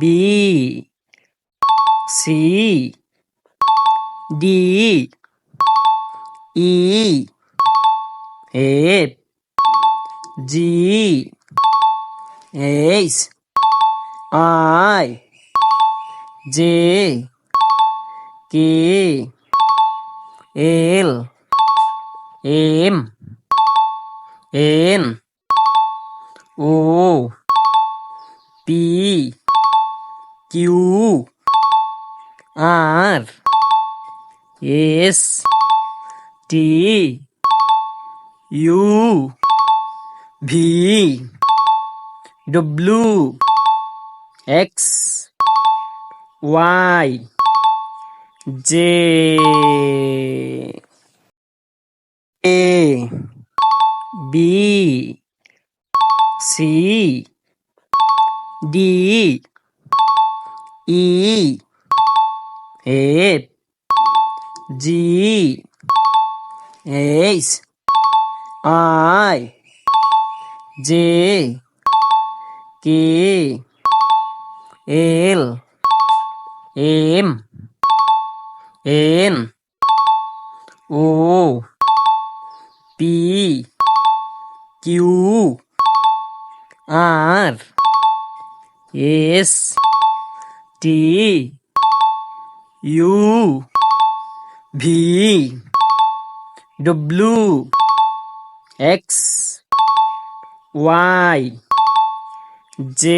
B C D E F G H I J K L M N O P Q R S T U V W X Y Z A B C D E F G H I J K L M N O P Q R S T U V W X Y Z